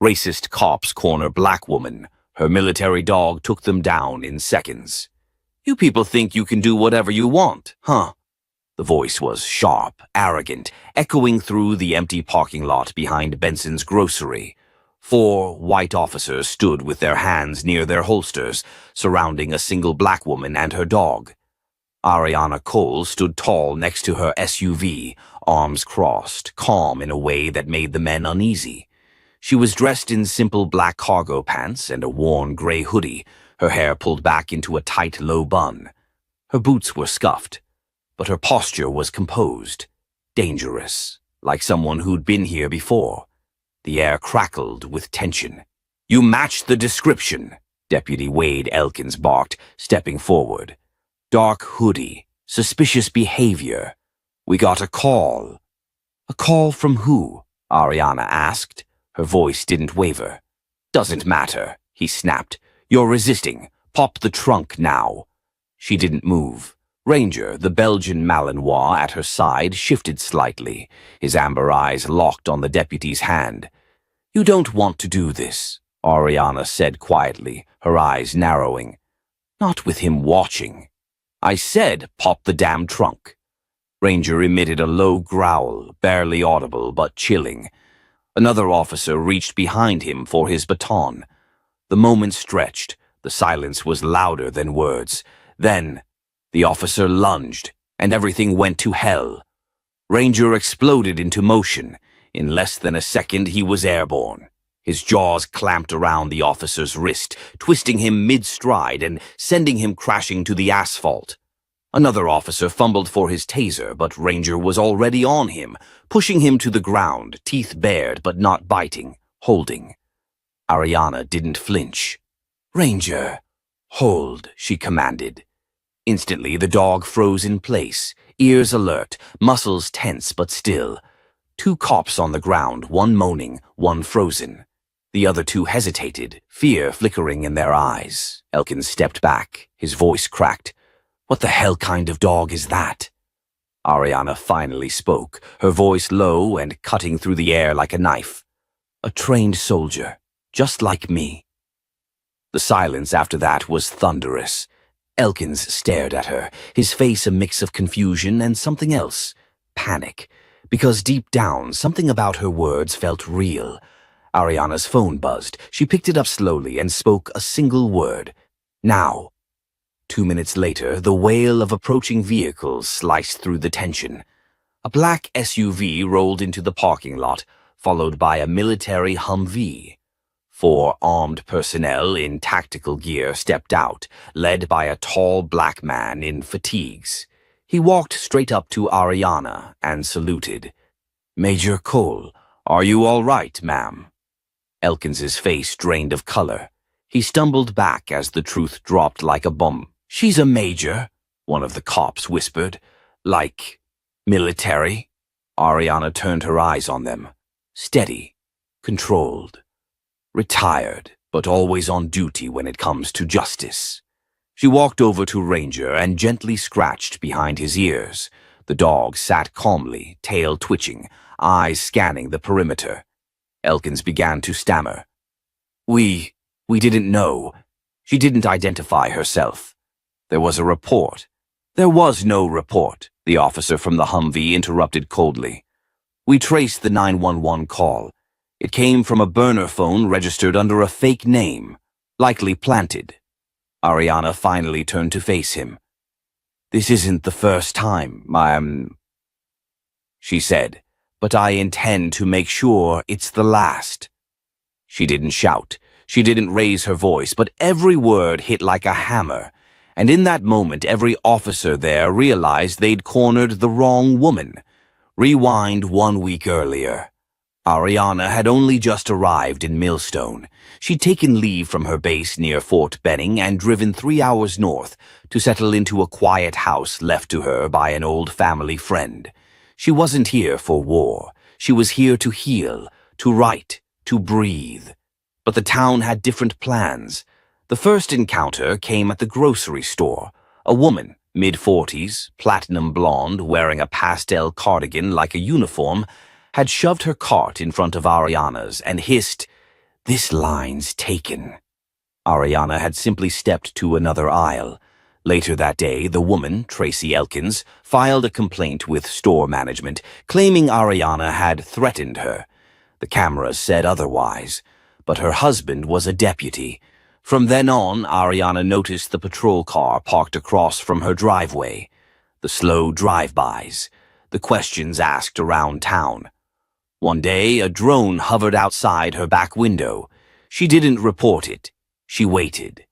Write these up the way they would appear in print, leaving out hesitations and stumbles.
Racist cops corner black woman. Her military dog took them down in seconds. You people think you can do whatever you want, huh? The voice was sharp, arrogant, echoing through the empty parking lot behind Benson's grocery. 4 white officers stood with their hands near their holsters, surrounding a single black woman and her dog. Ariana Cole stood tall next to her SUV, arms crossed, calm in a way that made the men uneasy. She was dressed in simple black cargo pants and a worn gray hoodie, her hair pulled back into a tight low bun. Her boots were scuffed, but her posture was composed, dangerous, like someone who'd been here before. The air crackled with tension. "You match the description," Deputy Wade Elkins barked, stepping forward. "Dark hoodie, suspicious behavior. We got a call." "A call from who?" Ariana asked. Her voice didn't waver. "Doesn't matter," he snapped. "You're resisting. Pop the trunk now." She didn't move. Ranger, the Belgian Malinois at her side, shifted slightly, his amber eyes locked on the deputy's hand. "You don't want to do this," Ariana said quietly, her eyes narrowing. "Not with him watching." "I said pop the damn trunk." Ranger emitted a low growl, barely audible but chilling. Another officer reached behind him for his baton. The moment stretched. The silence was louder than words. Then, the officer lunged, and everything went to hell. Ranger exploded into motion. In less than a second, he was airborne. His jaws clamped around the officer's wrist, twisting him mid-stride and sending him crashing to the asphalt. Another officer fumbled for his taser, but Ranger was already on him, pushing him to the ground, teeth bared but not biting, holding. Ariana didn't flinch. "Ranger, hold," she commanded. Instantly, the dog froze in place, ears alert, muscles tense but still. 2 cops on the ground, one moaning, one frozen. The other 2 hesitated, fear flickering in their eyes. Elkins stepped back, his voice cracked. "What the hell kind of dog is that?" Ariana finally spoke, her voice low and cutting through the air like a knife. "A trained soldier, just like me." The silence after that was thunderous. Elkins stared at her, his face a mix of confusion and something else, panic, because deep down something about her words felt real. Ariana's phone buzzed. She picked it up slowly and spoke a single word. "Now." 2 minutes later, the wail of approaching vehicles sliced through the tension. A black SUV rolled into the parking lot, followed by a military Humvee. 4 armed personnel in tactical gear stepped out, led by a tall black man in fatigues. He walked straight up to Ariana and saluted. "Major Cole, are you all right, ma'am?" Elkins's face drained of color. He stumbled back as the truth dropped like a bomb. "She's a major," one of the cops whispered. "Like, military?" Ariana turned her eyes on them. Steady, controlled. Retired, but always on duty when it comes to justice. She walked over to Ranger and gently scratched behind his ears. The dog sat calmly, tail twitching, eyes scanning the perimeter. Elkins began to stammer. We didn't know." She didn't identify herself. "There was a report." "There was no report," the officer from the Humvee interrupted coldly. "We traced the 911 call. It came from a burner phone registered under a fake name, likely planted." Ariana finally turned to face him. "This isn't the first time, she said, "but I intend to make sure it's the last." She didn't shout. She didn't raise her voice, but every word hit like a hammer. And in that moment, every officer there realized they'd cornered the wrong woman. Rewind 1 week earlier. Ariana had only just arrived in Millstone. She'd taken leave from her base near Fort Benning and driven 3 hours north to settle into a quiet house left to her by an old family friend. She wasn't here for war. She was here to heal, to write, to breathe. But the town had different plans. The first encounter came at the grocery store. A woman, mid-40s, platinum blonde, wearing a pastel cardigan like a uniform, had shoved her cart in front of Ariana's and hissed, This line's taken. Ariana had simply stepped to another aisle. Later that day, the woman, Tracy Elkins, filed a complaint with store management, claiming Ariana had threatened her. The cameras said otherwise, but her husband was a deputy. From then on, Ariana noticed the patrol car parked across from her driveway, the slow drive-bys, the questions asked around town. One day, a drone hovered outside her back window. She didn't report it. She waited.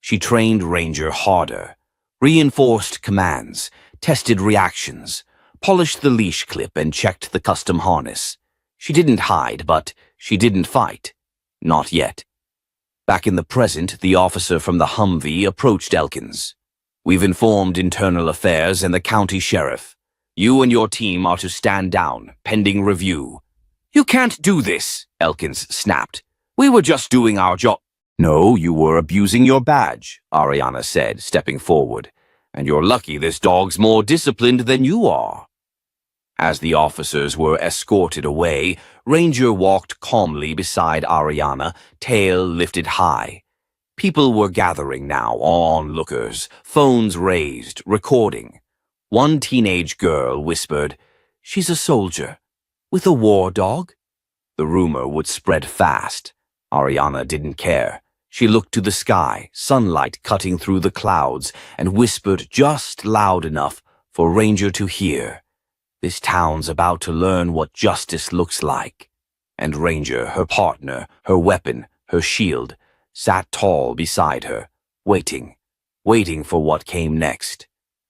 She trained Ranger harder, reinforced commands, tested reactions, polished the leash clip and checked the custom harness. She didn't hide, but she didn't fight. Not yet. Back in the present, the officer from the Humvee approached Elkins. "We've informed Internal Affairs and the county sheriff. You and your team are to stand down, pending review." "You can't do this," Elkins snapped. "We were just doing our job." "No, you were abusing your badge," Ariana said, stepping forward. "And you're lucky this dog's more disciplined than you are." As the officers were escorted away, Ranger walked calmly beside Ariana, tail lifted high. People were gathering now, onlookers, phones raised, recording. One teenage girl whispered, "She's a soldier. With a war dog?" The rumor would spread fast. Ariana didn't care. She looked to the sky, sunlight cutting through the clouds, and whispered just loud enough for Ranger to hear. "This town's about to learn what justice looks like." And Ranger, her partner, her weapon, her shield, sat tall beside her, waiting for what came next.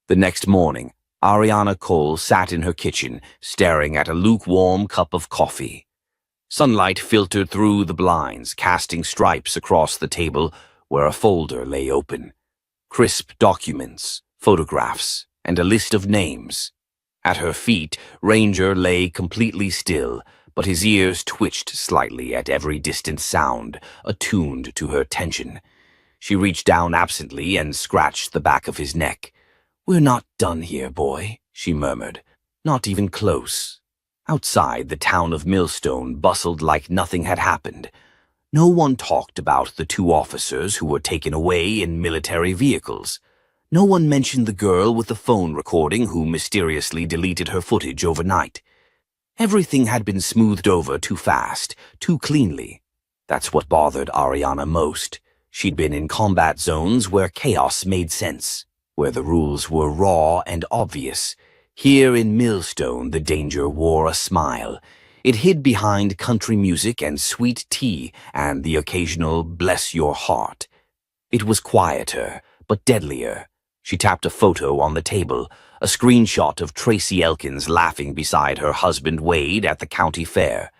The next morning, Ariana Cole sat in her kitchen, staring at a lukewarm cup of coffee. Sunlight filtered through the blinds, casting stripes across the table where a folder lay open. Crisp documents, photographs, and a list of names. At her feet, Ranger lay completely still, but his ears twitched slightly at every distant sound, attuned to her tension. She reached down absently and scratched the back of his neck. "We're not done here, boy," she murmured. "Not even close." Outside, the town of Millstone bustled like nothing had happened. No one talked about the two officers who were taken away in military vehicles. No one mentioned the girl with the phone recording who mysteriously deleted her footage overnight. Everything had been smoothed over too fast, too cleanly. That's what bothered Ariana most. She'd been in combat zones where chaos made sense, where the rules were raw and obvious. Here in Millstone, the danger wore a smile. It hid behind country music and sweet tea and the occasional "bless your heart." It was quieter, but deadlier. She tapped a photo on the table, a screenshot of Tracy Elkins laughing beside her husband Wade at the county fair.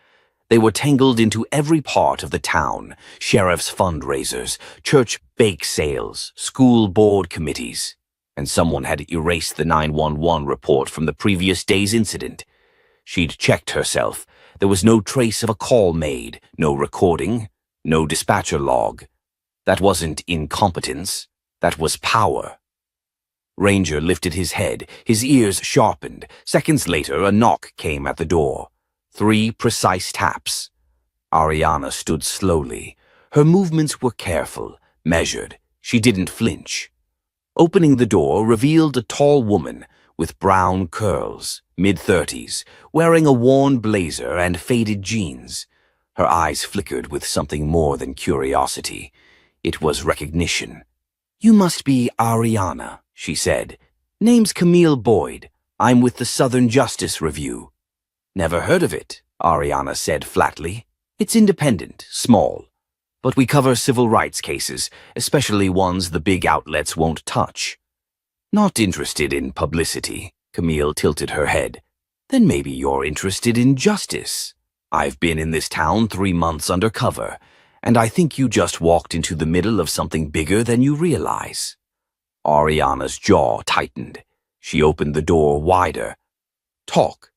They were tangled into every part of the town: sheriff's fundraisers, church bake sales, school board committees. And someone had erased the 911 report from the previous day's incident. She'd checked herself. There was no trace of a call made, no recording, no dispatcher log. That wasn't incompetence. That was power. Ranger lifted his head, his ears sharpened. Seconds later, a knock came at the door. 3 precise taps. Ariana stood slowly. Her movements were careful, measured. She didn't flinch. Opening the door revealed a tall woman with brown curls, mid-30s, wearing a worn blazer and faded jeans. Her eyes flickered with something more than curiosity. It was recognition. "You must be Ariana," she said. "Name's Camille Boyd. I'm with the Southern Justice Review." "Never heard of it," Ariana said flatly. "It's independent, small. But we cover civil rights cases, especially ones the big outlets won't touch." "Not interested in publicity," Camille tilted her head. "Then maybe you're interested in justice. I've been in this town 3 months undercover, and I think you just walked into the middle of something bigger than you realize." Ariana's jaw tightened. She opened the door wider. "Talk."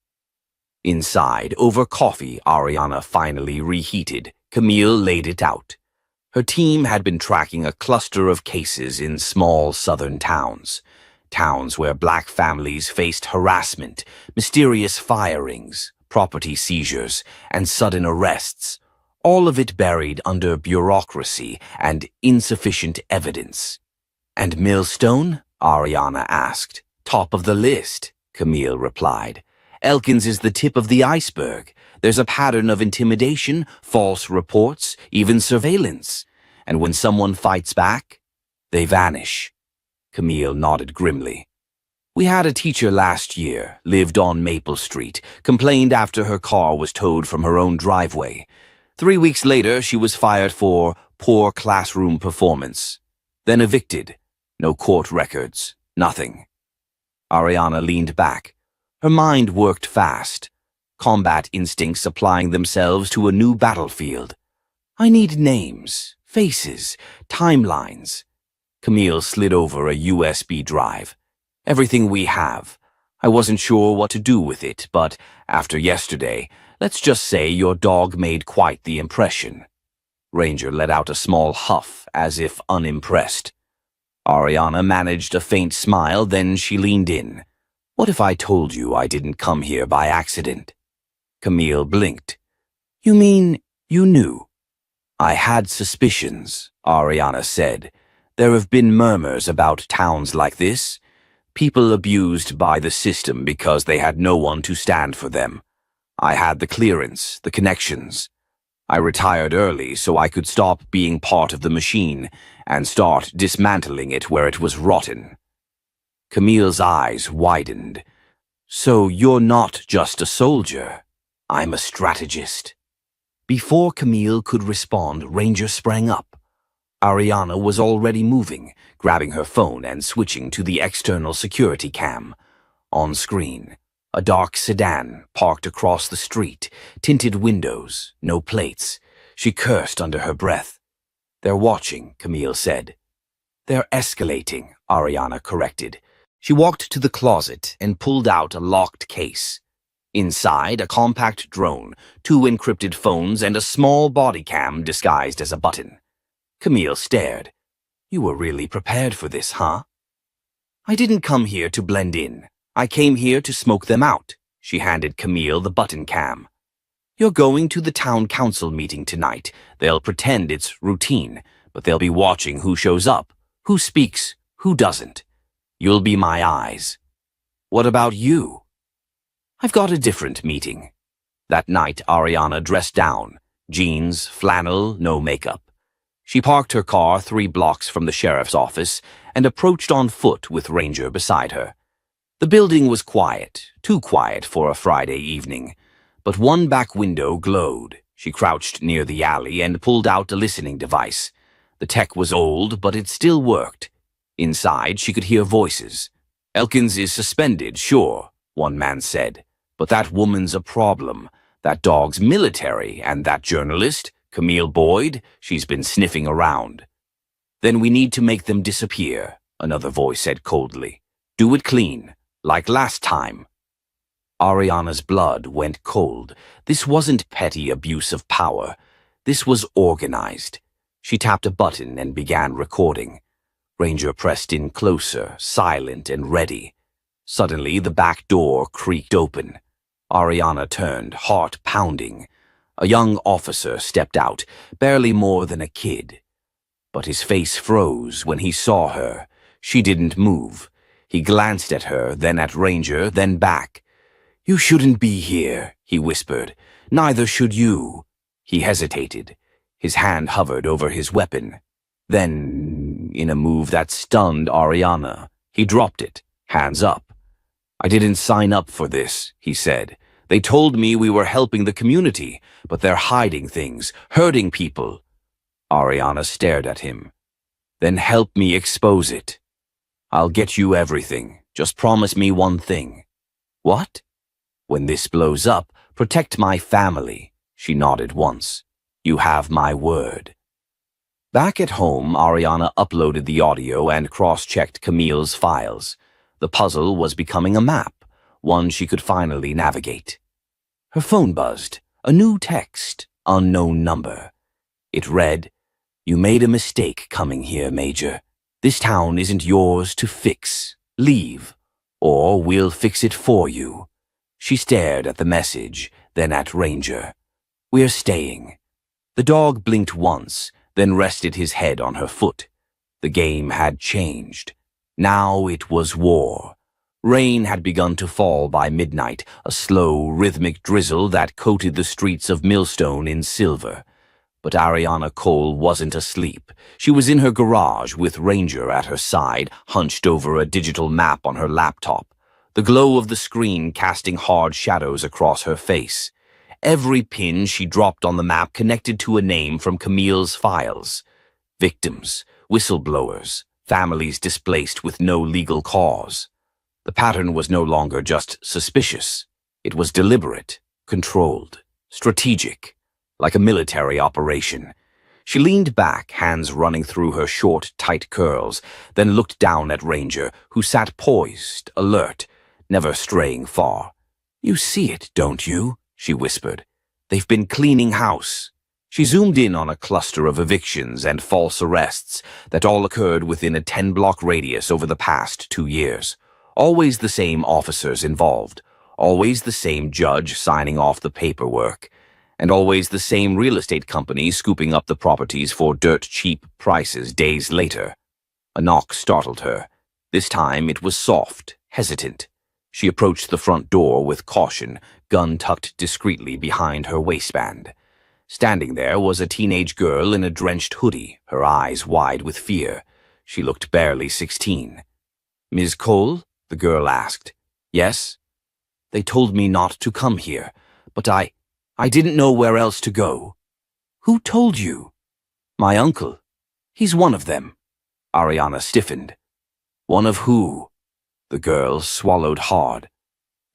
Inside, over coffee, Ariana finally reheated. Camille laid it out. Her team had been tracking a cluster of cases in small southern towns. Towns where black families faced harassment, mysterious firings, property seizures, and sudden arrests, all of it buried under bureaucracy and insufficient evidence. "And Millstone?" Ariana asked. "Top of the list," Camille replied. "Elkins is the tip of the iceberg. There's a pattern of intimidation, false reports, even surveillance. And when someone fights back, they vanish." Camille nodded grimly. "We had a teacher last year, lived on Maple Street, complained after her car was towed from her own driveway. 3 weeks later, she was fired for poor classroom performance. Then evicted. No court records. Nothing." Ariana leaned back. Her mind worked fast, combat instincts applying themselves to a new battlefield. "I need names, faces, timelines." Camille slid over a USB drive. "Everything we have. I wasn't sure what to do with it, but after yesterday, let's just say your dog made quite the impression." Ranger let out a small huff, as if unimpressed. Ariana managed a faint smile, then she leaned in. "What if I told you I didn't come here by accident?" Camille blinked. "You mean you knew?" "I had suspicions," Ariana said. "There have been murmurs about towns like this. People abused by the system because they had no one to stand for them. I had the clearance, the connections. I retired early so I could stop being part of the machine and start dismantling it where it was rotten." Camille's eyes widened. "So you're not just a soldier. I'm a strategist." Before Camille could respond, Ranger sprang up. Ariana was already moving, grabbing her phone and switching to the external security cam. On screen, a dark sedan parked across the street, tinted windows, no plates. She cursed under her breath. "They're watching," Camille said. "They're escalating," Ariana corrected. She walked to the closet and pulled out a locked case. Inside, a compact drone, 2 encrypted phones, and a small body cam disguised as a button. Camille stared. "You were really prepared for this, huh?" "I didn't come here to blend in. I came here to smoke them out." She handed Camille the button cam. "You're going to the town council meeting tonight. They'll pretend it's routine, but they'll be watching who shows up, who speaks, who doesn't. You'll be my eyes." "What about you?" "I've got a different meeting." That night, Ariana dressed down. Jeans, flannel, no makeup. She parked her car 3 blocks from the sheriff's office and approached on foot with Ranger beside her. The building was quiet, too quiet for a Friday evening, but one back window glowed. She crouched near the alley and pulled out a listening device. The tech was old, but it still worked. Inside, she could hear voices. "Elkins is suspended, sure," one man said, "but that woman's a problem. That dog's military, and that journalist, Camille Boyd, she's been sniffing around." "Then we need to make them disappear," another voice said coldly. "Do it clean, like last time." Ariana's blood went cold. This wasn't petty abuse of power. This was organized. She tapped a button and began recording. Ranger pressed in closer, silent and ready. Suddenly, the back door creaked open. Ariana turned, heart pounding. A young officer stepped out, barely more than a kid. But his face froze when he saw her. She didn't move. He glanced at her, then at Ranger, then back. "You shouldn't be here," he whispered. "Neither should you." He hesitated. His hand hovered over his weapon. Then, in a move that stunned Ariana, he dropped it, hands up. "I didn't sign up for this," he said. "They told me we were helping the community, but they're hiding things, hurting people." Ariana stared at him. "Then help me expose it. I'll get you everything. Just promise me one thing." "What?" "When this blows up, protect my family." She nodded once. "You have my word." Back at home, Ariana uploaded the audio and cross-checked Camille's files. The puzzle was becoming a map, one she could finally navigate. Her phone buzzed. A new text, unknown number. It read, "You made a mistake coming here, Major. This town isn't yours to fix. Leave, or we'll fix it for you." She stared at the message, then at Ranger. "We're staying." The dog blinked once, then rested his head on her foot. The game had changed. Now it was war. Rain had begun to fall by midnight, a slow, rhythmic drizzle that coated the streets of Millstone in silver. But Ariana Cole wasn't asleep. She was in her garage with Ranger at her side, hunched over a digital map on her laptop, the glow of the screen casting hard shadows across her face. Every pin she dropped on the map connected to a name from Camille's files. Victims, whistleblowers, families displaced with no legal cause. The pattern was no longer just suspicious. It was deliberate, controlled, strategic, like a military operation. She leaned back, hands running through her short, tight curls, then looked down at Ranger, who sat poised, alert, never straying far. "You see it, don't you?" she whispered. "They've been cleaning house." She zoomed in on a cluster of evictions and false arrests that all occurred within a 10-block radius over the past 2 years. Always the same officers involved, always the same judge signing off the paperwork, and always the same real estate company scooping up the properties for dirt-cheap prices days later. A knock startled her. This time it was soft, hesitant. She approached the front door with caution, gun tucked discreetly behind her waistband. Standing there was a teenage girl in a drenched hoodie, her eyes wide with fear. She looked barely 16. "Ms. Cole?" the girl asked. "Yes?" "They told me not to come here, but I didn't know where else to go." "Who told you?" "My uncle. He's one of them." Ariana stiffened. "One of who?" The girl swallowed hard.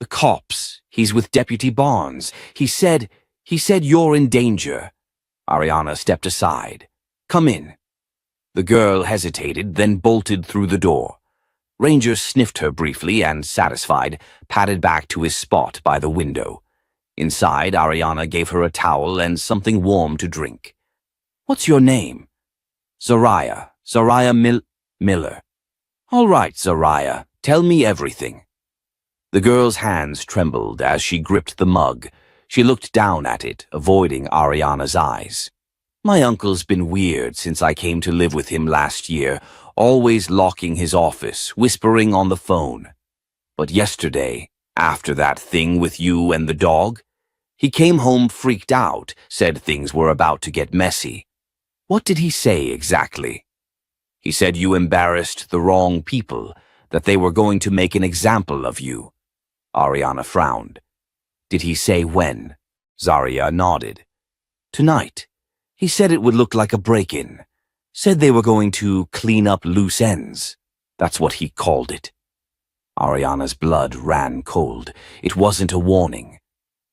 "The cops. He's with Deputy Barnes. He said you're in danger." Ariana stepped aside. "Come in." The girl hesitated, then bolted through the door. Ranger sniffed her briefly and, satisfied, padded back to his spot by the window. Inside, Ariana gave her a towel and something warm to drink. "What's your name?" "Zariah. Miller." "All right, Zariah. Tell me everything." The girl's hands trembled as she gripped the mug. She looked down at it, avoiding Ariana's eyes. "My uncle's been weird since I came to live with him last year, always locking his office, whispering on the phone. But yesterday, after that thing with you and the dog, he came home freaked out, said things were about to get messy." "What did he say exactly?" "He said you embarrassed the wrong people, that they were going to make an example of you." Ariana frowned. "Did he say when?" Zariah nodded. "Tonight. He said it would look like a break-in. Said they were going to clean up loose ends. That's what he called it." Ariana's blood ran cold. It wasn't a warning.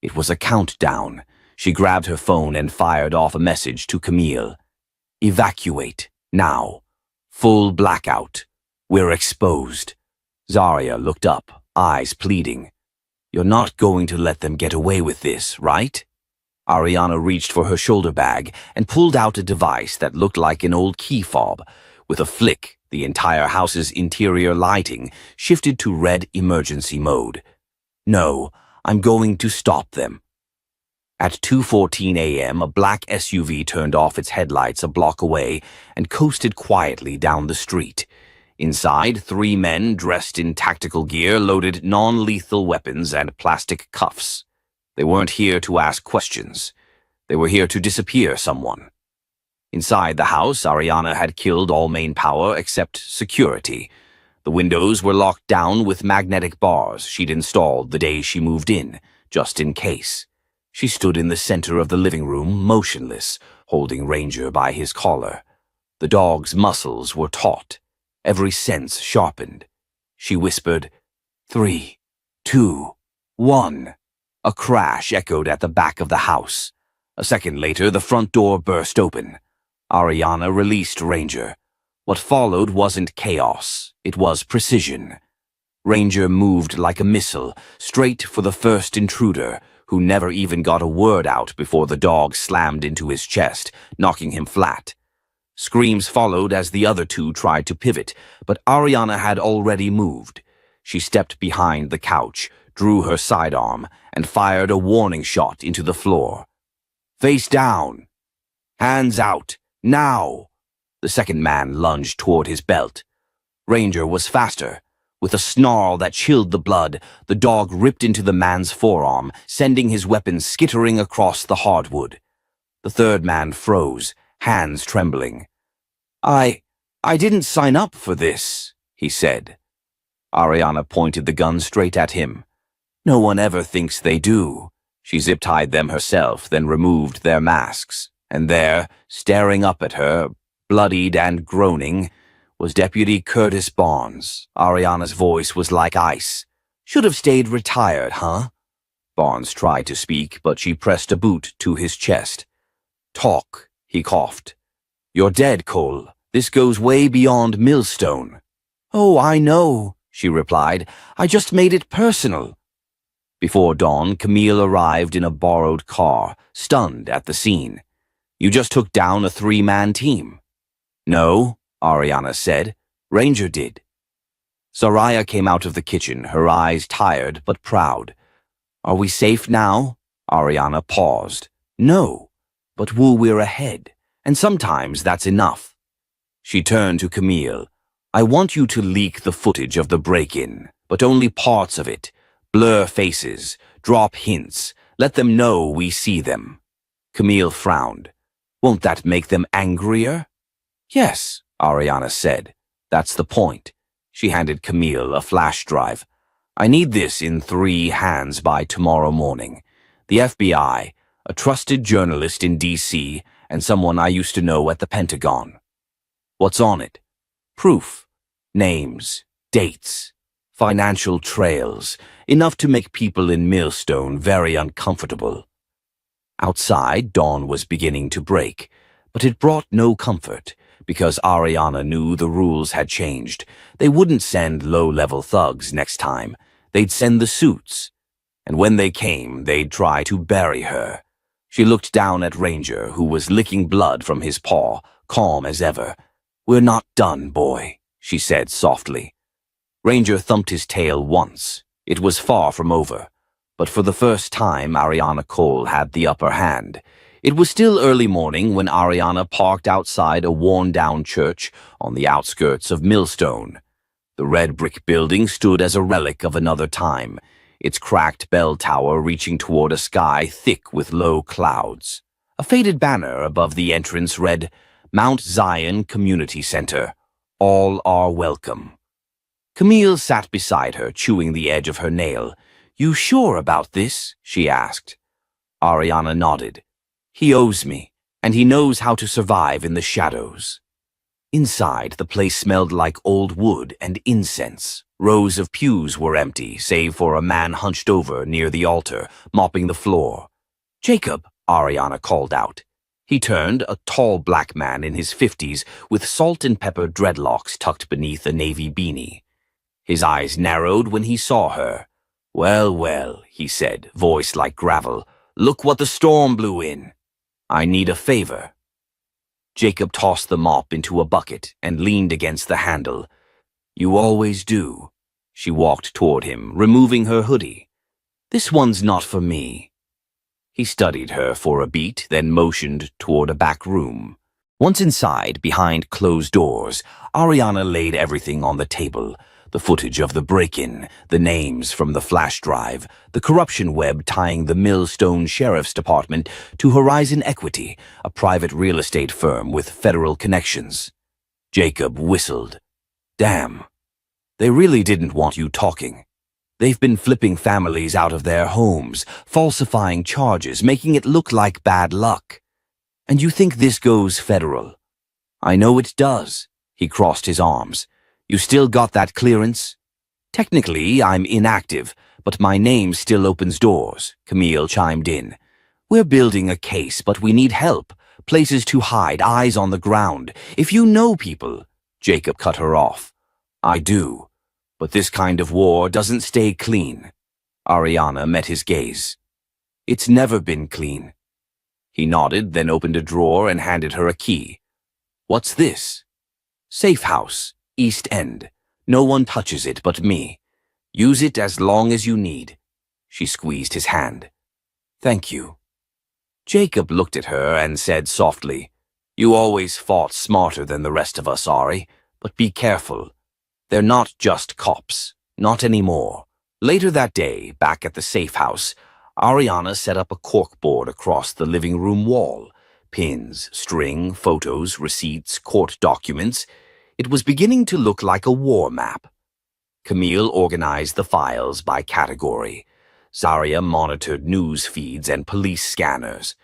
It was a countdown. She grabbed her phone and fired off a message to Camille. "Evacuate, now. Full blackout. We're exposed." Zariah looked up, eyes pleading. "You're not going to let them get away with this, right?" Ariana reached for her shoulder bag and pulled out a device that looked like an old key fob. With a flick, the entire house's interior lighting shifted to red emergency mode. "No, I'm going to stop them." At 2:14 a.m., a black SUV turned off its headlights a block away and coasted quietly down the street. Inside, 3 men dressed in tactical gear loaded non-lethal weapons and plastic cuffs. They weren't here to ask questions. They were here to disappear someone. Inside the house, Ariana had killed all main power except security. The windows were locked down with magnetic bars she'd installed the day she moved in, just in case. She stood in the center of the living room, motionless, holding Ranger by his collar. The dog's muscles were taut, every sense sharpened. She whispered, 3, 2, 1. A crash echoed at the back of the house. A second later, the front door burst open. Ariana released Ranger. What followed wasn't chaos, it was precision. Ranger moved like a missile, straight for the first intruder, who never even got a word out before the dog slammed into his chest, knocking him flat. Screams followed as the other 2 tried to pivot, but Ariana had already moved. She stepped behind the couch, drew her sidearm, and fired a warning shot into the floor. "Face down!" Hands out, now! The second man lunged toward his belt. Ranger was faster. With a snarl that chilled the blood, the dog ripped into the man's forearm, sending his weapon skittering across the hardwood. The third man froze, hands trembling. I didn't sign up for this, he said. Ariana pointed the gun straight at him. No one ever thinks they do. She zip-tied them herself, then removed their masks. And there, staring up at her, bloodied and groaning, was Deputy Curtis Barnes. Ariana's voice was like ice. Should have stayed retired, huh? Barnes tried to speak, but she pressed a boot to his chest. Talk, he coughed. You're dead, Cole. This goes way beyond Millstone. Oh, I know, she replied. I just made it personal. Before dawn, Camille arrived in a borrowed car, stunned at the scene. You just took down a 3-man team. No, Ariana said. Ranger did. Soraya came out of the kitchen, her eyes tired but proud. Are we safe now? Ariana paused. No, but we're ahead, and sometimes that's enough. She turned to Camille. I want you to leak the footage of the break-in, but only parts of it. Blur faces, drop hints, let them know we see them. Camille frowned. Won't that make them angrier? Yes, Ariana said. That's the point. She handed Camille a flash drive. I need this in 3 hands by tomorrow morning. The FBI, a trusted journalist in D.C., and someone I used to know at the Pentagon. What's on it? Proof. Names. Dates. Financial trails. Enough to make people in Millstone very uncomfortable. Outside, dawn was beginning to break, but it brought no comfort, because Ariana knew the rules had changed. They wouldn't send low-level thugs next time. They'd send the suits. And when they came, they'd try to bury her. She looked down at Ranger, who was licking blood from his paw, calm as ever. We're not done, boy, she said softly. Ranger thumped his tail once. It was far from over. But for the first time, Ariana Cole had the upper hand. It was still early morning when Ariana parked outside a worn-down church on the outskirts of Millstone. The red brick building stood as a relic of another time, its cracked bell tower reaching toward a sky thick with low clouds. A faded banner above the entrance read, Mount Zion Community Center. All are welcome. Camille sat beside her, chewing the edge of her nail. You sure about this? She asked. Ariana nodded. He owes me, and he knows how to survive in the shadows. Inside, the place smelled like old wood and incense. Rows of pews were empty, save for a man hunched over near the altar, mopping the floor. Jacob, Ariana called out. He turned, a tall black man in his 50s, with salt and pepper dreadlocks tucked beneath a navy beanie. His eyes narrowed when he saw her. Well, well, he said, voice like gravel. Look what the storm blew in. I need a favor. Jacob tossed the mop into a bucket and leaned against the handle. You always do. She walked toward him, removing her hoodie. This one's not for me. He studied her for a beat, then motioned toward a back room. Once inside, behind closed doors, Ariana laid everything on the table. The footage of the break-in, the names from the flash drive, the corruption web tying the Millstone Sheriff's Department to Horizon Equity, a private real estate firm with federal connections. Jacob whistled. Damn. They really didn't want you talking. They've been flipping families out of their homes, falsifying charges, making it look like bad luck. And you think this goes federal? I know it does. He crossed his arms. You still got that clearance? Technically, I'm inactive, but my name still opens doors, Camille chimed in. We're building a case, but we need help. Places to hide, eyes on the ground. If you know people... Jacob cut her off. I do. But this kind of war doesn't stay clean. Ariana met his gaze. It's never been clean. He nodded, then opened a drawer and handed her a key. What's this? Safe house. East End. No one touches it but me. Use it as long as you need. She squeezed his hand. Thank you. Jacob looked at her and said softly, "You always fought smarter than the rest of us, Ari, but be careful. They're not just cops. Not anymore." Later that day, back at the safe house, Ariana set up a corkboard across the living room wall. Pins, string, photos, receipts, court documents. It was beginning to look like a war map. Camille organized the files by category. Zarya monitored news feeds and police scanners.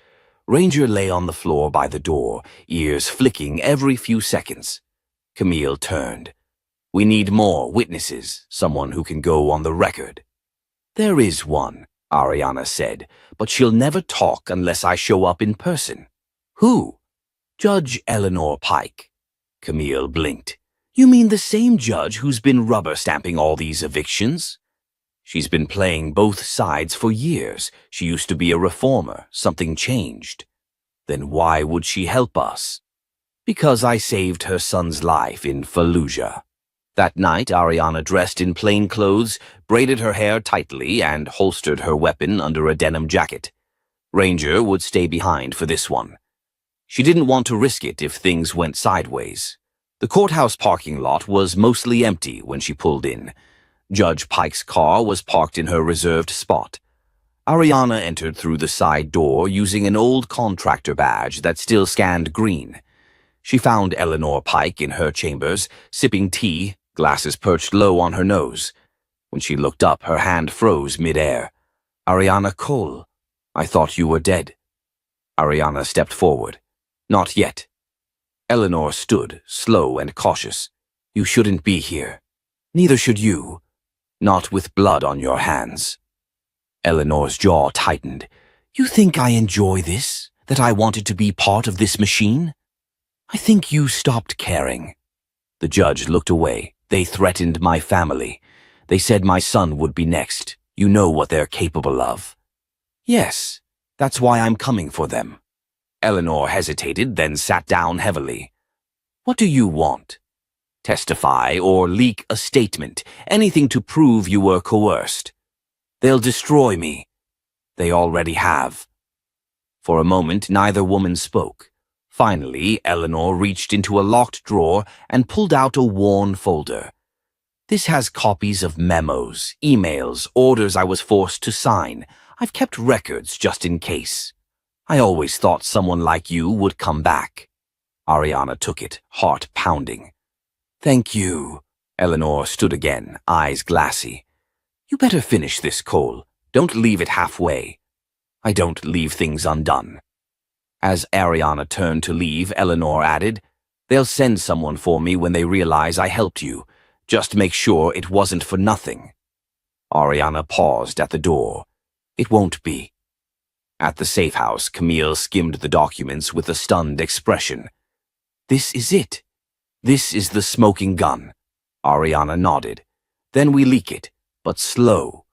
Ranger lay on the floor by the door, ears flicking every few seconds. Camille turned. "We need more witnesses, someone who can go on the record." "There is one," Ariana said, "but she'll never talk unless I show up in person." "Who?" "Judge Eleanor Pike." Camille blinked. "You mean the same judge who's been rubber stamping all these evictions?" "She's been playing both sides for years. She used to be a reformer. Something changed." "Then why would she help us?" "Because I saved her son's life in Fallujah." That night, Ariana dressed in plain clothes, braided her hair tightly, and holstered her weapon under a denim jacket. Ranger would stay behind for this one. She didn't want to risk it if things went sideways. The courthouse parking lot was mostly empty when she pulled in. Judge Pike's car was parked in her reserved spot. Ariana entered through the side door using an old contractor badge that still scanned green. She found Eleanor Pike in her chambers, sipping tea, glasses perched low on her nose. When she looked up, her hand froze mid-air. "Ariana Cole, I thought you were dead." Ariana stepped forward. "Not yet." Eleanor stood, slow and cautious. "You shouldn't be here. Neither should you. Not with blood on your hands." Eleanor's jaw tightened. "You think I enjoy this? That I wanted to be part of this machine? I think you stopped caring." The judge looked away. "They threatened my family. They said my son would be next. You know what they're capable of." "Yes, that's why I'm coming for them." Eleanor hesitated, then sat down heavily. "What do you want? Testify or leak a statement, anything to prove you were coerced." "They'll destroy me." "They already have." For a moment, neither woman spoke. Finally, Eleanor reached into a locked drawer and pulled out a worn folder. "This has copies of memos, emails, orders I was forced to sign. I've kept records just in case. I always thought someone like you would come back." Ariana took it, heart pounding. "Thank you." Eleanor stood again, eyes glassy. "You better finish this, Cole. Don't leave it halfway." "I don't leave things undone." As Ariana turned to leave, Eleanor added, "They'll send someone for me when they realize I helped you. Just make sure it wasn't for nothing." Ariana paused at the door. "It won't be." At the safe house, Camille skimmed the documents with a stunned expression. "This is it. This is the smoking gun." Ariana nodded. "Then we leak it, but slow.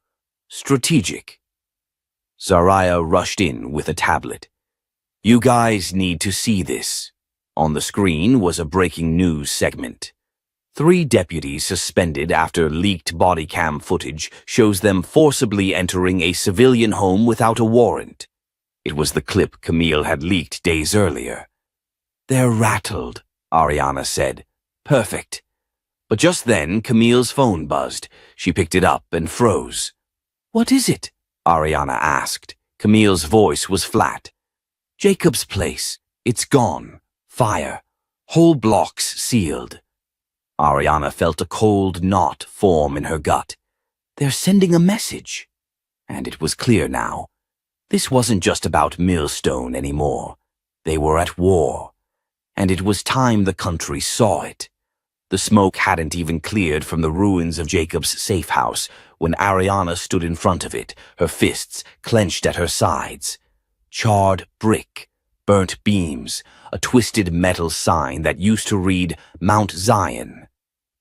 Strategic." Zarya rushed in with a tablet. "You guys need to see this." On the screen was a breaking news segment. 3 deputies suspended after leaked body cam footage shows them forcibly entering a civilian home without a warrant. It was the clip Camille had leaked days earlier. "They're rattled," Ariana said. "Perfect." But just then, Camille's phone buzzed. She picked it up and froze. "What is it?" Ariana asked. Camille's voice was flat. "Jacob's place. It's gone. Fire. Whole blocks sealed." Ariana felt a cold knot form in her gut. They're sending a message. And it was clear now. This wasn't just about Millstone anymore. They were at war. And it was time the country saw it. The smoke hadn't even cleared from the ruins of Jacob's safe house when Ariana stood in front of it, her fists clenched at her sides. Charred brick, burnt beams, a twisted metal sign that used to read Mount Zion.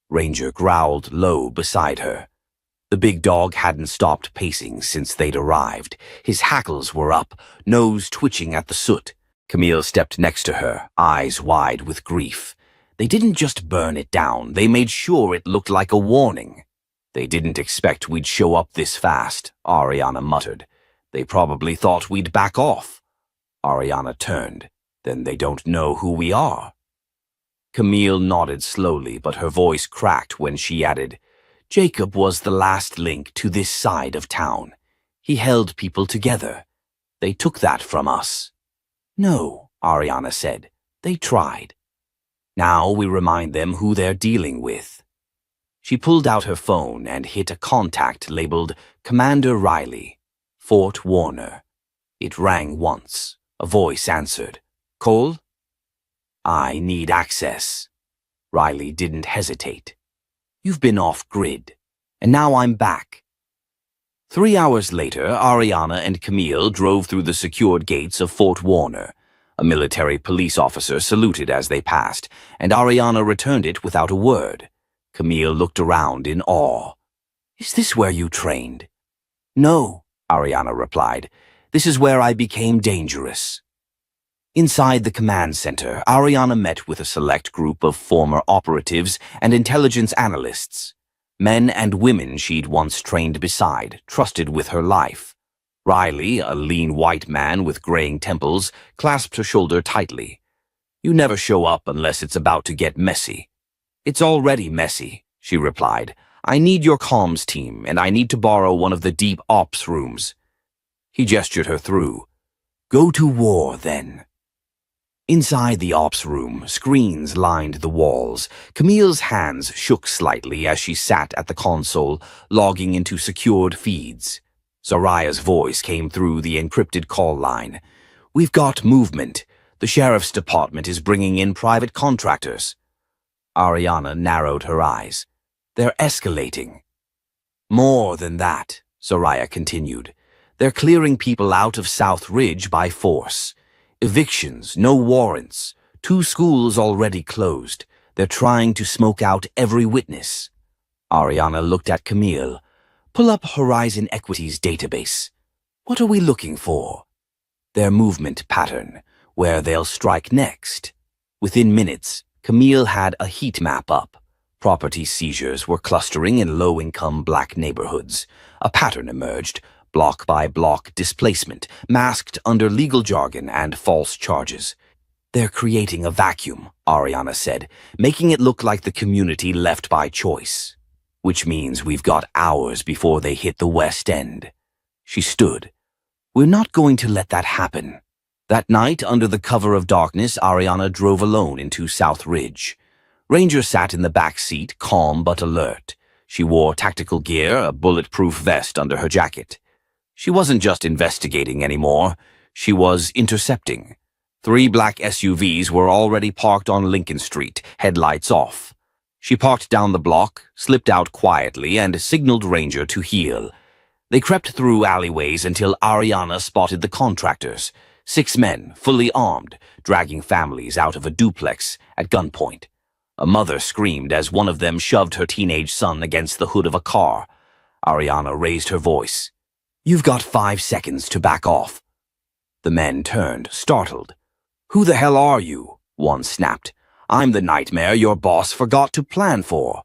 Ranger growled low beside her. The big dog hadn't stopped pacing since they'd arrived. His hackles were up, nose twitching at the soot. Camille stepped next to her, eyes wide with grief. They didn't just burn it down, they made sure it looked like a warning. "They didn't expect we'd show up this fast," Ariana muttered. "They probably thought we'd back off." Ariana turned. Then they don't know who we are. Camille nodded slowly, but her voice cracked when she added, Jacob was the last link to this side of town. He held people together. They took that from us. No, Ariana said. They tried. Now we remind them who they're dealing with. She pulled out her phone and hit a contact labeled Commander Riley, Fort Warner. It rang once. A voice answered. Cole? I need access. Riley didn't hesitate. You've been off-grid, and now I'm back. 3 hours later, Ariana and Camille drove through the secured gates of Fort Warner. A military police officer saluted as they passed, and Ariana returned it without a word. Camille looked around in awe. Is this where you trained? No, Ariana replied. This is where I became dangerous. Inside the command center, Ariana met with a select group of former operatives and intelligence analysts. Men and women she'd once trained beside, trusted with her life. Riley, a lean white man with graying temples, clasped her shoulder tightly. You never show up unless it's about to get messy. It's already messy, she replied. I need your comms team, and I need to borrow one of the deep ops rooms. He gestured her through. Go to war, then. Inside the ops room, screens lined the walls. Camille's hands shook slightly as she sat at the console, logging into secured feeds. Zoraya's voice came through the encrypted call line. We've got movement. The sheriff's department is bringing in private contractors. Ariana narrowed her eyes. They're escalating. More than that, Zoraya continued. They're clearing people out of South Ridge by force. Evictions, no warrants. 2 schools already closed. They're trying to smoke out every witness. Ariana looked at Camille. Pull up Horizon Equity's database. What are we looking for? Their movement pattern, where they'll strike next. Within minutes, Camille had a heat map up. Property seizures were clustering in low-income black neighborhoods. A pattern emerged. Block-by-block displacement, masked under legal jargon and false charges. They're creating a vacuum, Ariana said, making it look like the community left by choice. Which means we've got hours before they hit the West End. She stood. We're not going to let that happen. That night, under the cover of darkness, Ariana drove alone into South Ridge. Ranger sat in the back seat, calm but alert. She wore tactical gear, a bulletproof vest under her jacket. She wasn't just investigating anymore. She was intercepting. 3 black SUVs were already parked on Lincoln Street, headlights off. She parked down the block, slipped out quietly, and signaled Ranger to heel. They crept through alleyways until Ariana spotted the contractors. 6 men, fully armed, dragging families out of a duplex at gunpoint. A mother screamed as one of them shoved her teenage son against the hood of a car. Ariana raised her voice. You've got 5 seconds to back off. The men turned, startled. Who the hell are you? One snapped. I'm the nightmare your boss forgot to plan for.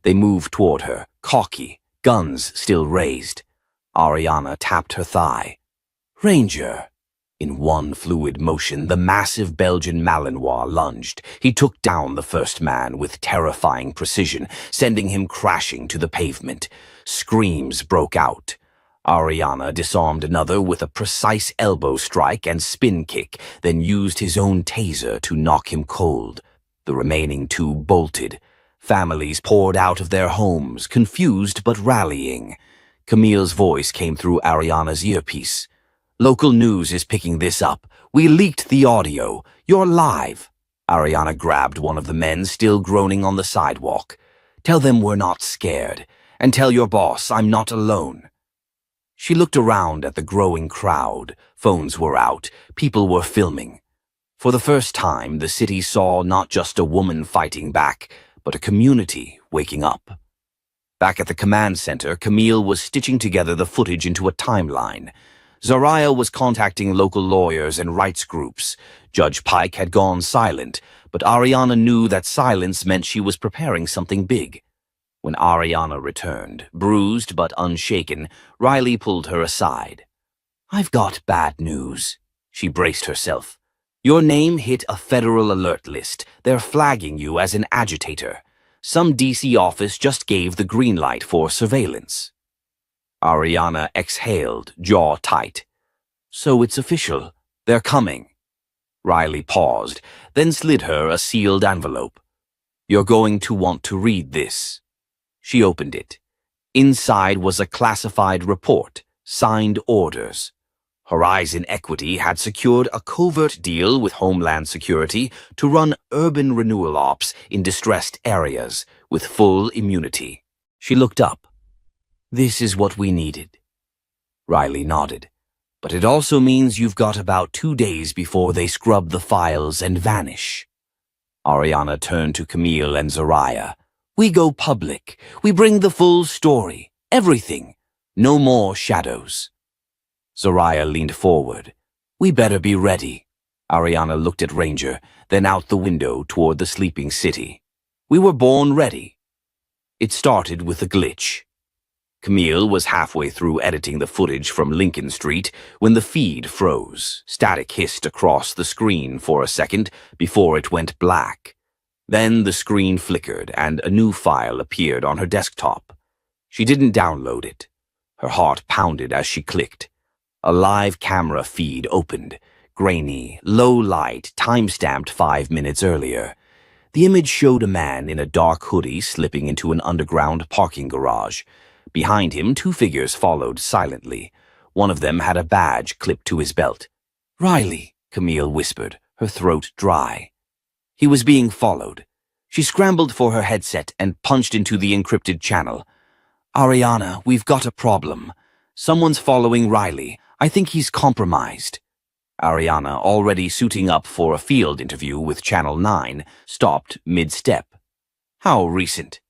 They moved toward her, cocky, guns still raised. Ariana tapped her thigh. Ranger. In one fluid motion, the massive Belgian Malinois lunged. He took down the first man with terrifying precision, sending him crashing to the pavement. Screams broke out. Ariana disarmed another with a precise elbow strike and spin kick, then used his own taser to knock him cold. The remaining 2 bolted. Families poured out of their homes, confused but rallying. Camille's voice came through Ariana's earpiece. Local news is picking this up. We leaked the audio. You're live. Ariana grabbed one of the men still groaning on the sidewalk. Tell them we're not scared. And tell your boss I'm not alone. She looked around at the growing crowd. Phones were out. People were filming. For the first time, the city saw not just a woman fighting back, but a community waking up. Back at the command center, Camille was stitching together the footage into a timeline. Zoraya was contacting local lawyers and rights groups. Judge Pike had gone silent, but Ariana knew that silence meant she was preparing something big. When Ariana returned, bruised but unshaken, Riley pulled her aside. I've got bad news, She braced herself. Your name hit a federal alert list. They're flagging you as an agitator. Some DC office just gave the green light for surveillance. Ariana exhaled, jaw tight. So it's official. They're coming. Riley paused, then slid her a sealed envelope. You're going to want to read this. She opened it. Inside was a classified report, signed orders. Horizon Equity had secured a covert deal with Homeland Security to run urban renewal ops in distressed areas with full immunity. She looked up. This is what we needed. Riley nodded. But it also means you've got about 2 days before they scrub the files and vanish. Ariana turned to Camille and Zariah. We go public. We bring the full story. Everything. No more shadows. Zariah leaned forward. We better be ready. Ariana looked at Ranger, then out the window toward the sleeping city. We were born ready. It started with a glitch. Camille was halfway through editing the footage from Lincoln Street when the feed froze. Static hissed across the screen for a second before it went black. Then the screen flickered and a new file appeared on her desktop. She didn't download it. Her heart pounded as she clicked. A live camera feed opened, grainy, low light, time-stamped 5 minutes earlier. The image showed a man in a dark hoodie slipping into an underground parking garage. Behind him, 2 figures followed silently. One of them had a badge clipped to his belt. Riley, Camille whispered, her throat dry. He was being followed. She scrambled for her headset and punched into the encrypted channel. Ariana, we've got a problem. Someone's following Riley. I think he's compromised. Ariana, already suiting up for a field interview with Channel 9, stopped mid-step. How recent?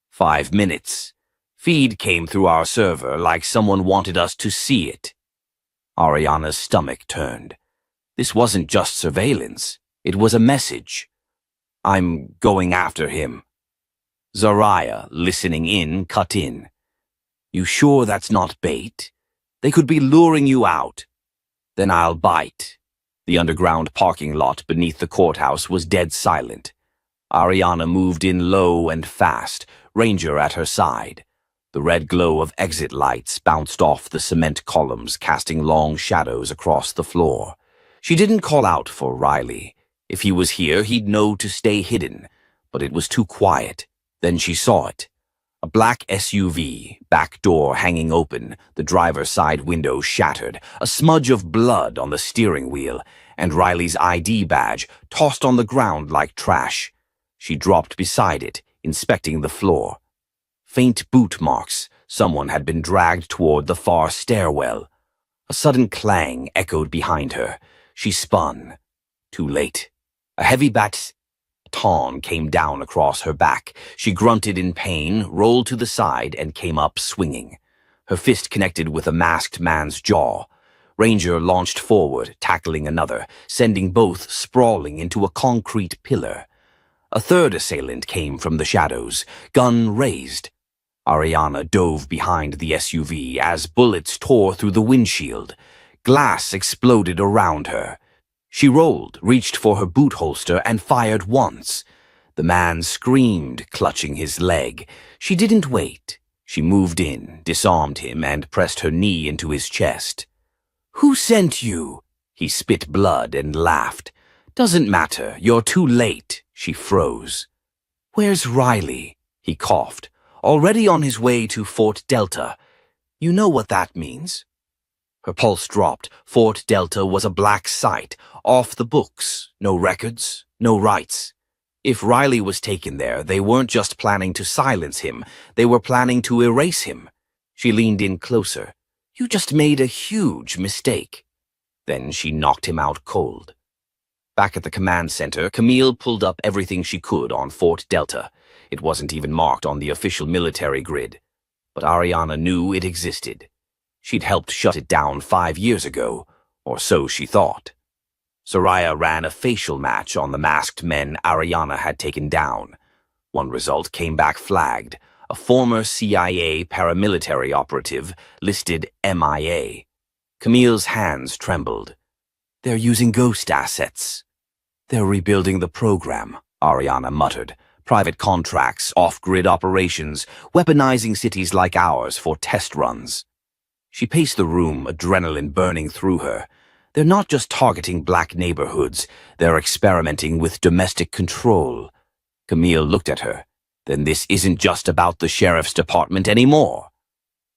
5 minutes. Feed came through our server like someone wanted us to see it. Ariana's stomach turned. This wasn't just surveillance. It was a message. I'm going after him. Zariah, listening in, cut in. You sure that's not bait? They could be luring you out. Then I'll bite. The underground parking lot beneath the courthouse was dead silent. Ariana moved in low and fast, Ranger at her side. The red glow of exit lights bounced off the cement columns, casting long shadows across the floor. She didn't call out for Riley. If he was here, he'd know to stay hidden. But it was too quiet. Then she saw it. A black SUV, back door hanging open, the driver's side window shattered, a smudge of blood on the steering wheel, and Riley's ID badge tossed on the ground like trash. She dropped beside it, inspecting the floor. Faint boot marks. Someone had been dragged toward the far stairwell. A sudden clang echoed behind her. She spun. Too late. A heavy baton came down across her back. She grunted in pain, rolled to the side, and came up swinging. Her fist connected with a masked man's jaw. Ranger launched forward, tackling another, sending both sprawling into a concrete pillar. A third assailant came from the shadows, gun raised. Ariana dove behind the SUV as bullets tore through the windshield. Glass exploded around her. She rolled, reached for her boot holster, and fired once. The man screamed, clutching his leg. She didn't wait. She moved in, disarmed him, and pressed her knee into his chest. Who sent you? He spit blood and laughed. Doesn't matter. You're too late. She froze. Where's Riley? He coughed. Already on his way to Fort Delta. You know what that means? Her pulse dropped. Fort Delta was a black site, off the books. No records, no rights. If Riley was taken there, they weren't just planning to silence him. They were planning to erase him. She leaned in closer. You just made a huge mistake. Then she knocked him out cold. Back at the command center, Camille pulled up everything she could on Fort Delta. It wasn't even marked on the official military grid. But Ariana knew it existed. She'd helped shut it down 5 years ago, or so she thought. Zariah ran a facial match on the masked men Ariana had taken down. One result came back flagged. A former CIA paramilitary operative listed MIA. Camille's hands trembled. They're using ghost assets. They're rebuilding the program, Ariana muttered. Private contracts, off-grid operations, weaponizing cities like ours for test runs. She paced the room, adrenaline burning through her. They're not just targeting black neighborhoods, they're experimenting with domestic control. Camille looked at her. Then this isn't just about the sheriff's department anymore.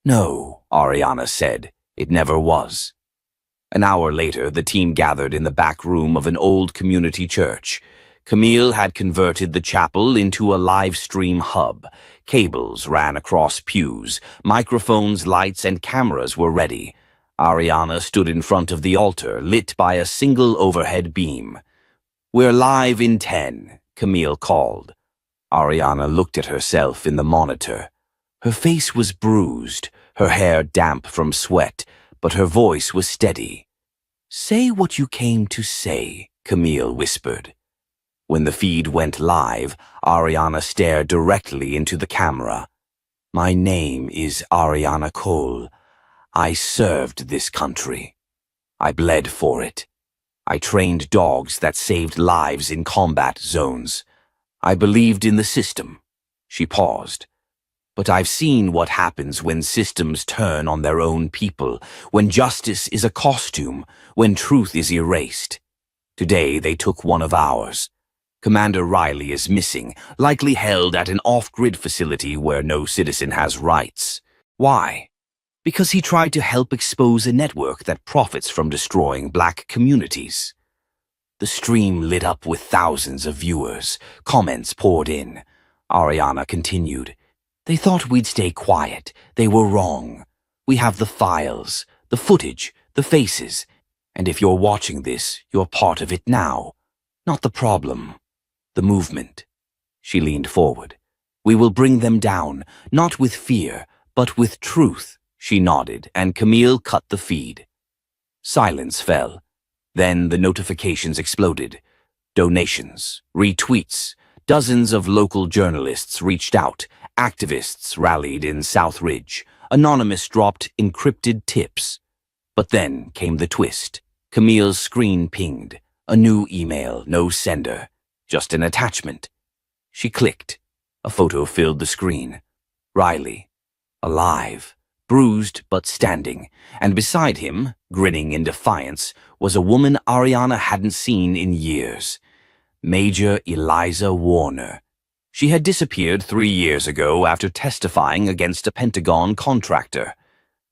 No, Ariana said. It never was. An hour later, the team gathered in the back room of an old community church. Camille had converted the chapel into a live stream hub. Cables ran across pews. Microphones, lights, and cameras were ready. Ariana stood in front of the altar, lit by a single overhead beam. "We're live in 10, Camille called. Ariana looked at herself in the monitor. Her face was bruised, her hair damp from sweat, but her voice was steady. "Say what you came to say," Camille whispered. When the feed went live, Ariana stared directly into the camera. "My name is Ariana Cole. I served this country. I bled for it. I trained dogs that saved lives in combat zones. I believed in the system." She paused. "But I've seen what happens when systems turn on their own people, when justice is a costume, when truth is erased. Today they took one of ours. Commander Riley is missing, likely held at an off-grid facility where no citizen has rights. Why? Because he tried to help expose a network that profits from destroying black communities." The stream lit up with thousands of viewers. Comments poured in. Ariana continued. "They thought we'd stay quiet. They were wrong. We have the files, the footage, the faces. And if you're watching this, you're part of it now. Not the problem. The movement." She leaned forward. "We will bring them down, not with fear, but with truth." She nodded, and Camille cut the feed. Silence fell. Then the notifications exploded. Donations, retweets. Dozens of local journalists reached out. Activists rallied in South Ridge. Anonymous dropped encrypted tips. But then came the twist. Camille's screen pinged. A new email, no sender. Just an attachment. She clicked. A photo filled the screen. Riley. Alive. Bruised but standing, and beside him, grinning in defiance, was a woman Ariana hadn't seen in years. Major Eliza Warner. She had disappeared 3 years ago after testifying against a Pentagon contractor.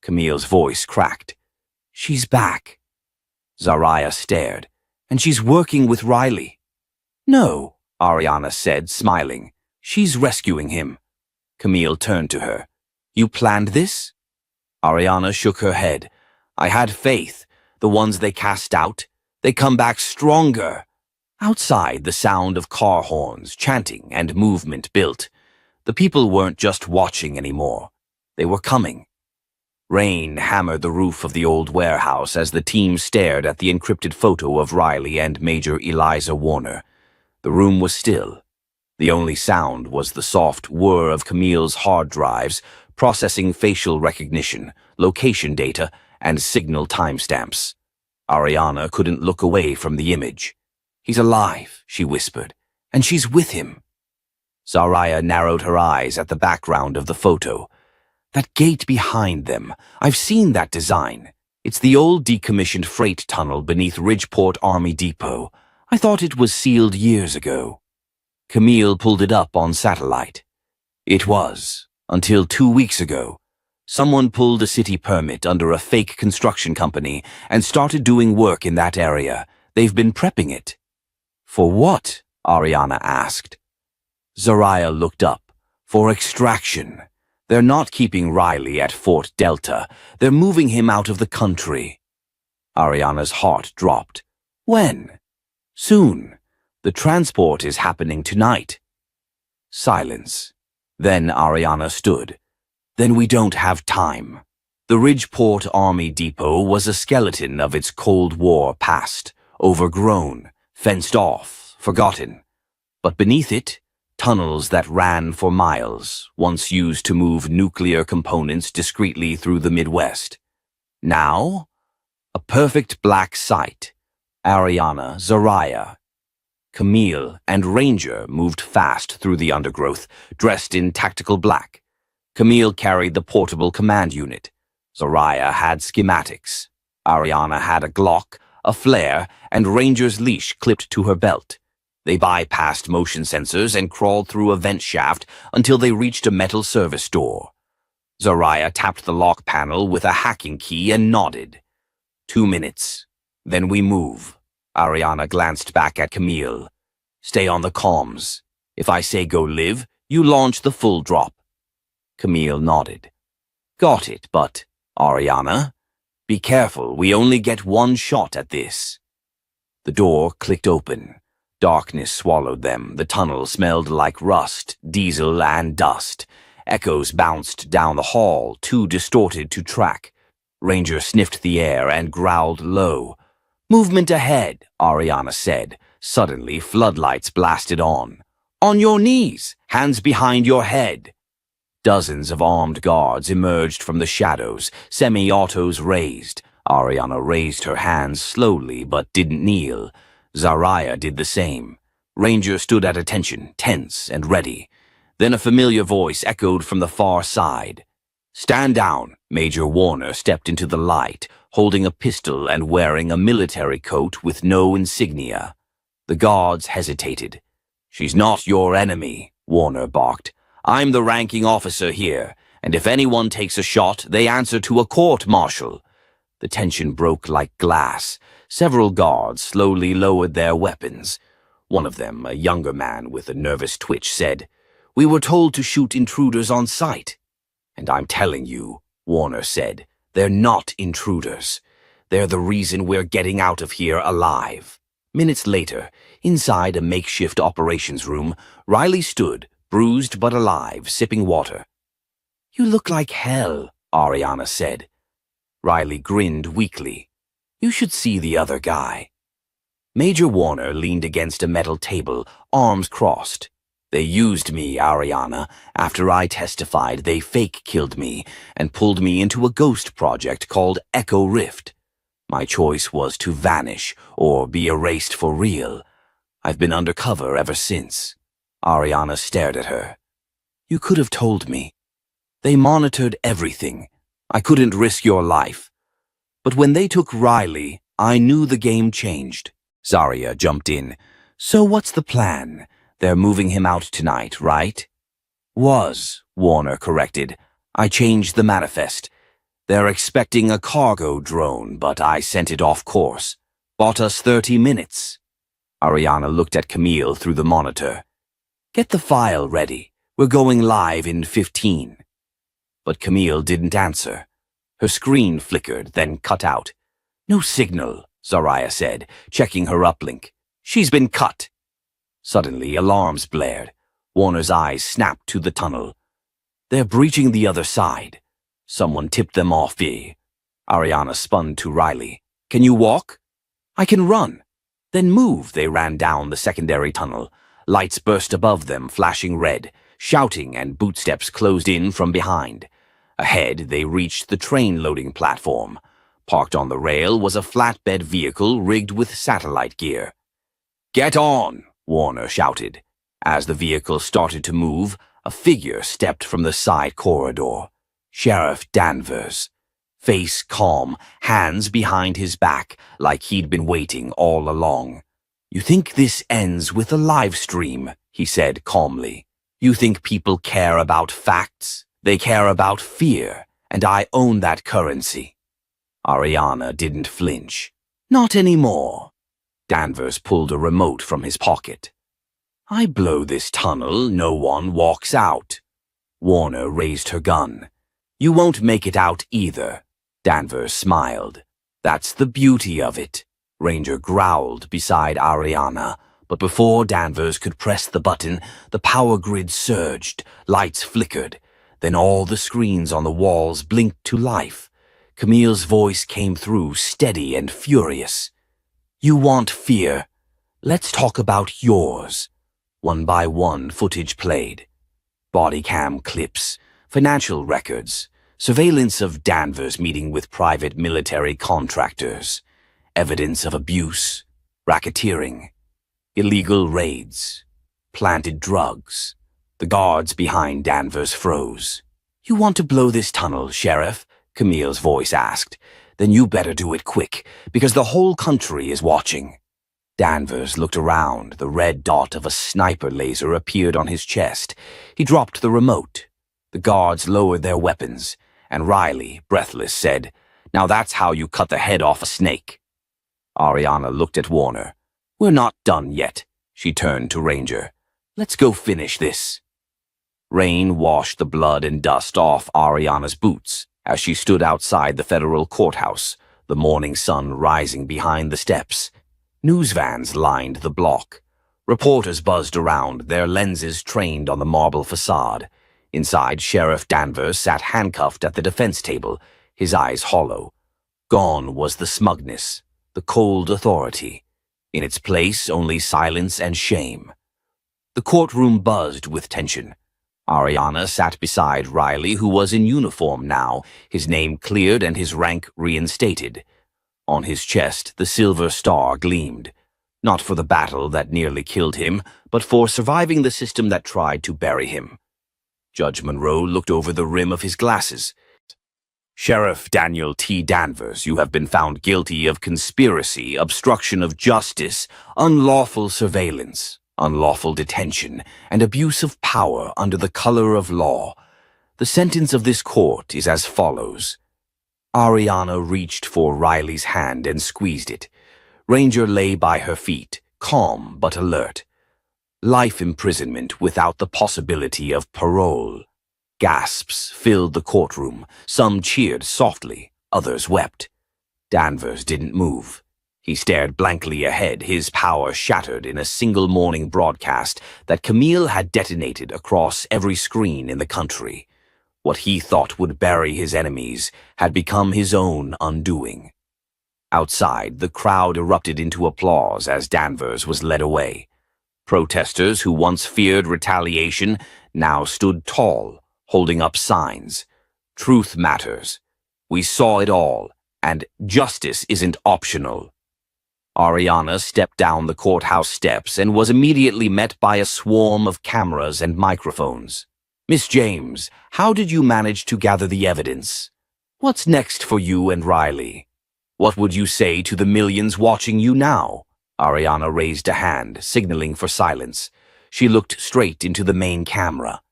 Camille's voice cracked. "She's back." Zariah stared. "And she's working with Riley." "No," Ariana said, smiling. "She's rescuing him." Camille turned to her. "You planned this?" Ariana shook her head. "I had faith. The ones they cast out, they come back stronger." Outside, the sound of car horns, chanting, and movement built. The people weren't just watching anymore. They were coming. Rain hammered the roof of the old warehouse as the team stared at the encrypted photo of Riley and Major Eliza Warner. The room was still. The only sound was the soft whir of Camille's hard drives, processing facial recognition, location data, and signal timestamps. Ariana couldn't look away from the image. "He's alive," she whispered, "and she's with him." Zariah narrowed her eyes at the background of the photo. "That gate behind them, I've seen that design. It's the old decommissioned freight tunnel beneath Ridgeport Army Depot. I thought it was sealed years ago." Camille pulled it up on satellite. It was. Until 2 weeks ago, someone pulled a city permit under a fake construction company and started doing work in that area. They've been prepping it. "For what?" Ariana asked. Zariah looked up. "For extraction. They're not keeping Riley at Fort Delta. They're moving him out of the country." Ariana's heart dropped. "When?" "Soon. The transport is happening tonight." Silence. Then Ariana stood. "Then we don't have time." The Ridgeport Army Depot was a skeleton of its Cold War past, overgrown, fenced off, forgotten. But beneath it, tunnels that ran for miles, once used to move nuclear components discreetly through the Midwest. Now, a perfect black site, Ariana, Zariah. Camille and Ranger moved fast through the undergrowth, dressed in tactical black. Camille carried the portable command unit. Zariah had schematics. Ariana had a Glock, a flare, and Ranger's leash clipped to her belt. They bypassed motion sensors and crawled through a vent shaft until they reached a metal service door. Zariah tapped the lock panel with a hacking key and nodded. 2 minutes. Then we move. Ariana glanced back at Camille. Stay on the comms. If I say go live, you launch the full drop. Camille nodded. Got it, but, Ariana, be careful, we only get one shot at this. The door clicked open. Darkness swallowed them. The tunnel smelled like rust, diesel, and dust. Echoes bounced down the hall, too distorted to track. Ranger sniffed the air and growled low. Movement ahead, Ariana said. Suddenly, floodlights blasted on. On your knees, hands behind your head. Dozens of armed guards emerged from the shadows, semi-autos raised. Ariana raised her hands slowly but didn't kneel. Zariah did the same. Ranger stood at attention, tense and ready. Then a familiar voice echoed from the far side. Stand down. Major Warner stepped into the light, holding a pistol and wearing a military coat with no insignia. The guards hesitated. She's not your enemy, Warner barked. I'm the ranking officer here, and if anyone takes a shot, they answer to a court-martial. The tension broke like glass. Several guards slowly lowered their weapons. One of them, a younger man with a nervous twitch, said, We were told to shoot intruders on sight. And I'm telling you, Warner said, they're not intruders. They're the reason we're getting out of here alive. Minutes later, inside a makeshift operations room, Riley stood, bruised but alive, sipping water. You look like hell, Ariana said. Riley grinned weakly. You should see the other guy. Major Warner leaned against a metal table, arms crossed. They used me, Ariana. After I testified, they fake-killed me and pulled me into a ghost project called Echo Rift. My choice was to vanish or be erased for real. I've been undercover ever since. Ariana stared at her. You could have told me. They monitored everything. I couldn't risk your life. But when they took Riley, I knew the game changed. Zariah jumped in. So what's the plan? They're moving him out tonight, right? Warner corrected. I changed the manifest. They're expecting a cargo drone, but I sent it off course. Bought us 30 minutes. Ariana looked at Camille through the monitor. Get the file ready. We're going live in 15. But Camille didn't answer. Her screen flickered, then cut out. No signal, Zariah said, checking her uplink. She's been cut. Suddenly, alarms blared. Warner's eyes snapped to the tunnel. They're breaching the other side. Someone tipped them off. Ariana spun to Riley. Can you walk? I can run. Then move. They ran down the secondary tunnel. Lights burst above them, flashing red. Shouting and bootsteps closed in from behind. Ahead, they reached the train loading platform. Parked on the rail was a flatbed vehicle rigged with satellite gear. Get on, Warner shouted. As the vehicle started to move, a figure stepped from the side corridor. Sheriff Danvers. Face calm, hands behind his back, like he'd been waiting all along. You think this ends with a live stream, he said calmly. You think people care about facts? They care about fear, and I own that currency. Ariana didn't flinch. Not anymore. Danvers pulled a remote from his pocket. I blow this tunnel, no one walks out. Warner raised her gun. You won't make it out either. Danvers smiled. That's the beauty of it. Ranger growled beside Ariana, but before Danvers could press the button, the power grid surged, lights flickered. Then all the screens on the walls blinked to life. Camille's voice came through, steady and furious. You want fear? Let's talk about yours. One by one, footage played. Body cam clips, financial records, surveillance of Danvers meeting with private military contractors, evidence of abuse, Racketeering, illegal raids, planted drugs. The guards behind Danvers froze. "You want to blow this tunnel, Sheriff?" Camille's voice asked. "Then you better do it quick, because the whole country is watching." Danvers looked around. The red dot of a sniper laser appeared on his chest. He dropped the remote. The guards lowered their weapons, and Riley, breathless, said, "Now that's how you cut the head off a snake." Ariana looked at Warner. "We're not done yet." She turned to Ranger. "Let's go finish this." Rain washed the blood and dust off Ariana's boots as she stood outside the federal courthouse, the morning sun rising behind the steps. News vans lined the block. Reporters buzzed around, their lenses trained on the marble facade. Inside, Sheriff Danvers sat handcuffed at the defense table, his eyes hollow. Gone was the smugness, the cold authority. In its place, only silence and shame. The courtroom buzzed with tension. Ariana sat beside Riley, who was in uniform now, his name cleared and his rank reinstated. On his chest, the silver star gleamed, not for the battle that nearly killed him, but for surviving the system that tried to bury him. Judge Monroe looked over the rim of his glasses. "Sheriff Daniel T. Danvers, you have been found guilty of conspiracy, obstruction of justice, unlawful surveillance, unlawful detention, and abuse of power under the color of law. The sentence of this court is as follows." Ariana reached for Riley's hand and squeezed it. Ranger lay by her feet, calm but alert. Life imprisonment without the possibility of parole. Gasps filled the courtroom. Some cheered softly, others wept. Danvers didn't move. He stared blankly ahead, his power shattered in a single morning broadcast that Camille had detonated across every screen in the country. What he thought would bury his enemies had become his own undoing. Outside, the crowd erupted into applause as Danvers was led away. Protesters who once feared retaliation now stood tall, holding up signs. "Truth matters. We saw it all, and justice isn't optional." Ariana stepped down the courthouse steps and was immediately met by a swarm of cameras and microphones. "Miss James, how did you manage to gather the evidence? What's next for you and Riley? What would you say to the millions watching you now?" Ariana raised a hand, signaling for silence. She looked straight into the main camera.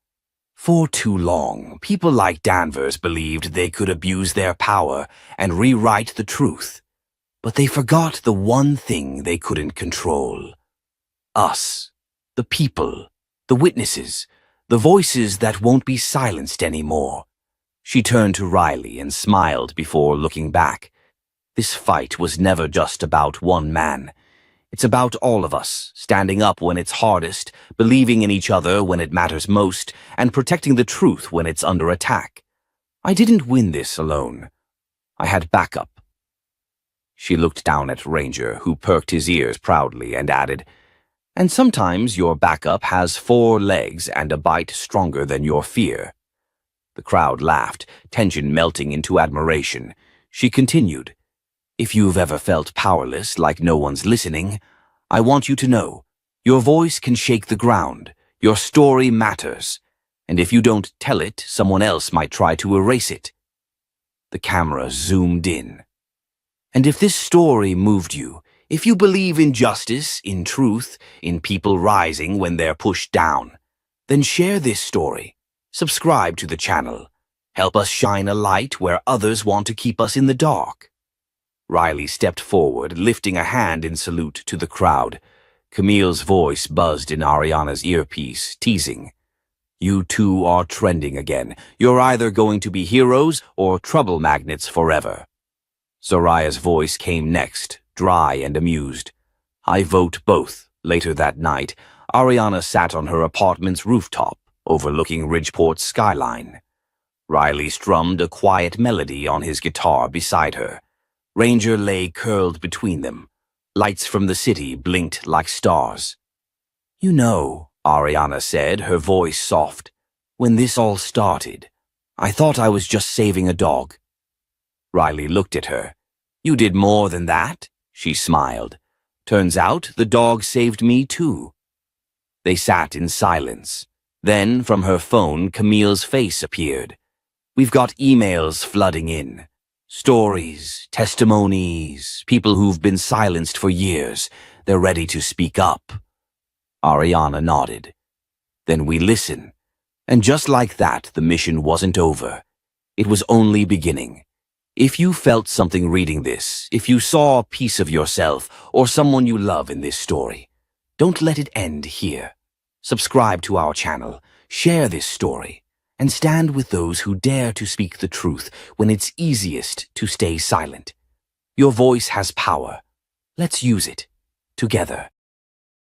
"For too long, people like Danvers believed they could abuse their power and rewrite the truth. But they forgot the one thing they couldn't control. Us. The people. The witnesses. The voices that won't be silenced anymore." She turned to Riley and smiled before looking back. This fight was never just about one man. It's about all of us, standing up when it's hardest, believing in each other when it matters most, and protecting the truth when it's under attack. I didn't win this alone. I had backup. She looked down at Ranger, who perked his ears proudly and added, "And sometimes your backup has 4 legs and a bite stronger than your fear." The crowd laughed, tension melting into admiration. She continued, "If you've ever felt powerless, like no one's listening, I want you to know, your voice can shake the ground, your story matters, and if you don't tell it, someone else might try to erase it." The camera zoomed in. "And if this story moved you, if you believe in justice, in truth, in people rising when they're pushed down, then share this story. Subscribe to the channel. Help us shine a light where others want to keep us in the dark." Riley stepped forward, lifting a hand in salute to the crowd. Camille's voice buzzed in Ariana's earpiece, teasing, "You two are trending again. You're either going to be heroes or trouble magnets forever." Zoraya's voice came next, dry and amused. "I vote both." Later that night, Ariana sat on her apartment's rooftop, overlooking Ridgeport's skyline. Riley strummed a quiet melody on his guitar beside her. Ranger lay curled between them. Lights from the city blinked like stars. "You know," Ariana said, her voice soft, "when this all started, I thought I was just saving a dog." Riley looked at her. "You did more than that," she smiled. Turns out the dog saved me too. They sat in silence. Then, from her phone, Camille's face appeared. We've got emails flooding in. Stories, testimonies, people who've been silenced for years. They're ready to speak up. Ariana nodded. Then we listen. And just like that, the mission wasn't over. It was only beginning. If you felt something reading this, if you saw a piece of yourself or someone you love in this story, don't let it end here. Subscribe to our channel, share this story, and stand with those who dare to speak the truth when it's easiest to stay silent. Your voice has power. Let's use it together.